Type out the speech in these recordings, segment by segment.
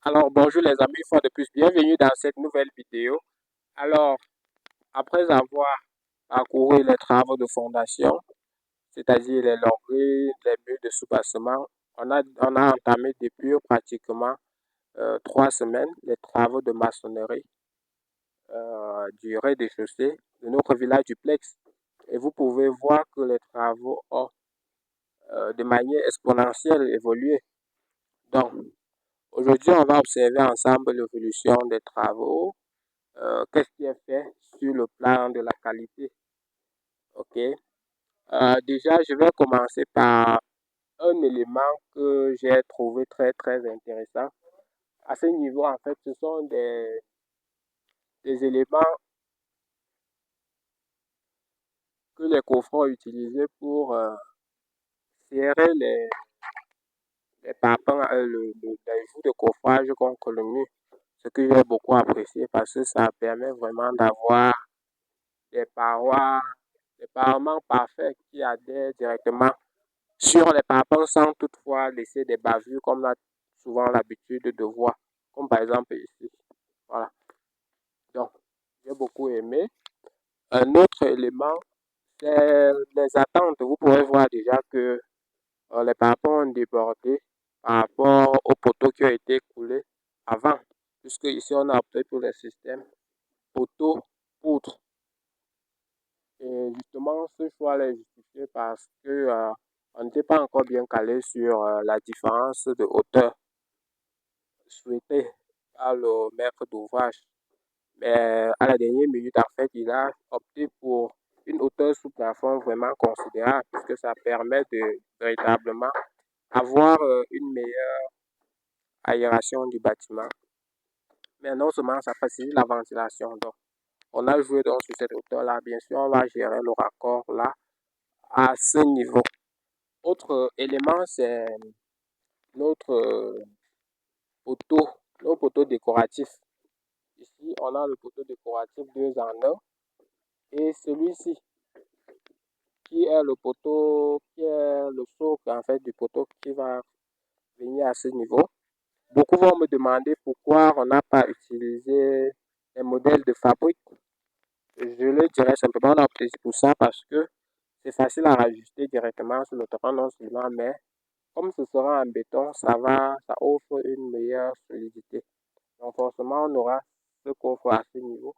Alors, bonjour les amis, une fois de plus, bienvenue dans cette nouvelle vidéo. Alors, après avoir parcouru les travaux de fondation, c'est-à-dire les logis, les murs de soubassement, on a entamé depuis pratiquement 3 semaines les travaux de maçonnerie du rez-de-chaussée de notre village duplex. Et vous pouvez voir que les travaux ont de manière exponentielle évolué. Donc, aujourd'hui, on va observer ensemble l'évolution des travaux. Qu'est-ce qui est fait sur le plan de la qualité? OK. Déjà, je vais commencer par un élément que j'ai trouvé très, très intéressant. À ce niveau, en fait, ce sont des éléments que les coffrons utilisaient pour serrer les parpaings, les joues de coffrage contre le mur. Ce que j'ai beaucoup apprécié parce que ça permet vraiment d'avoir des parois, des parements parfaits qui adhèrent directement sur les parpaings sans toutefois laisser des bavures comme on a souvent l'habitude de voir, comme par exemple ici. Voilà. Donc, j'ai beaucoup aimé. Un autre élément, c'est les attentes. Vous pouvez voir déjà que les parpaings ont débordé par rapport aux poteaux qui ont été coulés avant, puisque ici on a opté pour le système poteau poutre. Et justement, ce choix est justifié parce que on n'était pas encore bien calé sur la différence de hauteur souhaitée par le maître d'ouvrage. Mais à la dernière minute, en fait, il a opté pour une hauteur sous plafond vraiment considérable puisque ça permet de véritablement avoir une meilleure aération du bâtiment. Mais non seulement ça facilite la ventilation. Donc, on a joué donc sur cette hauteur-là. Bien sûr, on va gérer le raccord là à ce niveau. Autre élément, c'est notre poteau, nos poteaux décoratifs. Ici, on a le poteau décoratif 2 en 1 et celui-ci qui est le poteau, qui est le socle en fait du poteau qui va venir à ce niveau. Beaucoup vont me demander pourquoi on n'a pas utilisé les modèles de fabrique. Je le dirais simplement, on a opté pour ça parce que c'est facile à rajuster directement sur le terrain non seulement, mais comme ce sera en béton, ça offre une meilleure solidité. Donc forcément, on aura ce coffre à ce niveau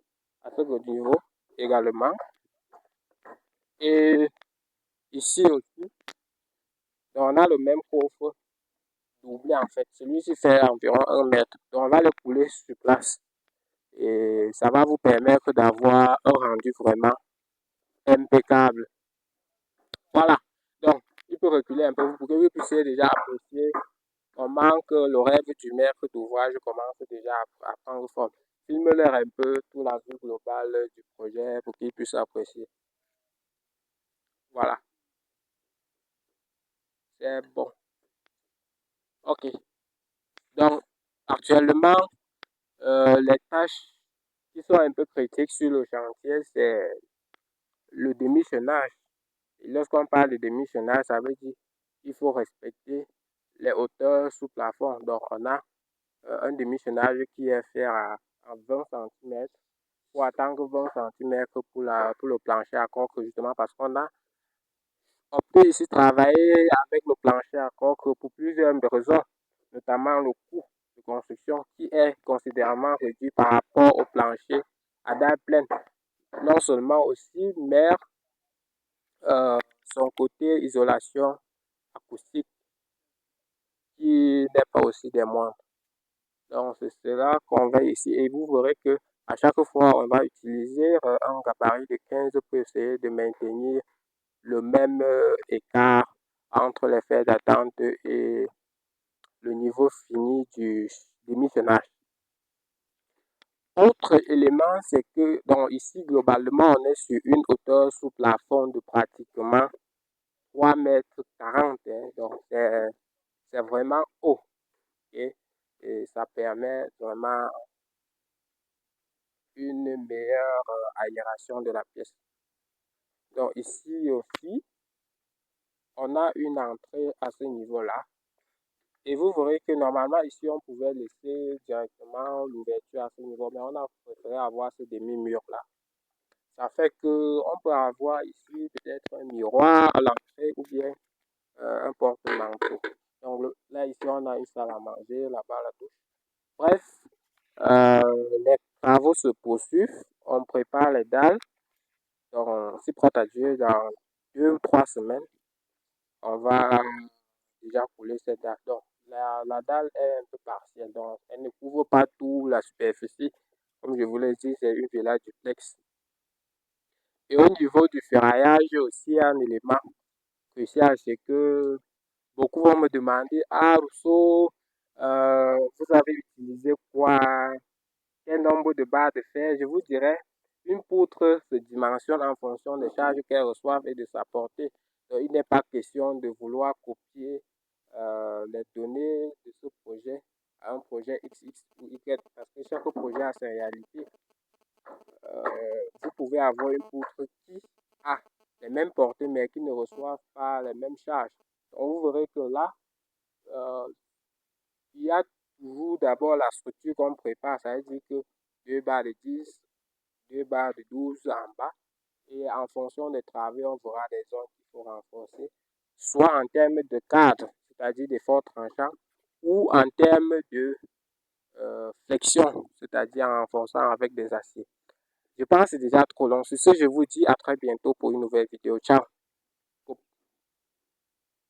également. Et ici aussi, on a le même coffre doublé en fait. Celui-ci fait environ 1 mètre. Donc on va le couler sur place. Et ça va vous permettre d'avoir un rendu vraiment impeccable. Voilà. Donc, il peut reculer un peu pour que vous puissiez déjà apprécier comment que le rêve du maître d'ouvrage commence déjà à prendre forme. Filme-leur un peu toute la vue globale du projet pour qu'ils puissent apprécier. Voilà, c'est bon. OK. Donc, actuellement, les tâches qui sont un peu critiques sur le chantier, c'est le démissionnage. Et lorsqu'on parle de démissionnage, ça veut dire qu'il faut respecter les hauteurs sous plafond. Donc, on a un démissionnage qui est fait à 20 centimètres pour attendre 20 centimètres pour le plancher à coque, justement parce qu'on a opté ici travailler avec le plancher à coque pour plusieurs raisons, notamment le coût de construction qui est considérablement réduit par rapport au plancher à dalle pleine. Non seulement aussi, mais son côté isolation acoustique qui n'est pas aussi des moindres. Donc, c'est cela qu'on va ici et vous verrez que à chaque fois, on va utiliser un gabarit de 15 pour essayer de maintenir le même écart entre les faits d'attente et le niveau fini du démissionnage. Autre élément, c'est que donc ici, globalement, on est sur une hauteur sous plafond de pratiquement 3,40 m. Hein. Donc, c'est vraiment haut. Okay? Et ça permet vraiment une meilleure aération de la pièce. Donc, ici aussi, on a une entrée à ce niveau-là Et vous verrez que normalement, ici, on pouvait laisser directement l'ouverture à ce niveau, mais on a préféré avoir ce demi-mur-là. Ça fait que on peut avoir ici peut-être un miroir à l'entrée ou bien un porte-manteau. Donc là, ici, on a une salle à manger, là-bas, la douche. Bref, les travaux se poursuivent. On prépare les dalles. Donc, on s'y prête à Dieu dans 2 ou 3 semaines. On va déjà couler cette dalle. Donc, la dalle est un peu partielle. Donc, elle ne couvre pas toute la superficie. Comme je vous l'ai dit, c'est une villa duplex. Et au niveau du ferraillage, aussi un élément crucial, c'est que beaucoup vont me demander, ah, Rousseau, vous avez utilisé quoi? Quel nombre de barres de fer? Je vous dirais, une poutre se dimensionne en fonction des charges qu'elle reçoit et de sa portée. Donc, il n'est pas question de vouloir copier les données de ce projet à un projet XX ou Y, parce que chaque projet a ses réalités. Vous pouvez avoir une poutre qui a les mêmes portées, mais qui ne reçoit pas les mêmes charges. Donc, vous verrez que là, euh, il y a toujours d'abord la structure qu'on prépare, ça veut dire que 2 barres de 10, 2 barres de 12 en bas, et en fonction des travaux, on verra des zones qu'il faut renforcer, soit en termes de cadre, c'est-à-dire des forts tranchants, ou en termes de flexion, c'est-à-dire en renforçant avec des aciers. Je pense que c'est déjà trop long. Sur ce, je vous dis à très bientôt pour une nouvelle vidéo. Ciao!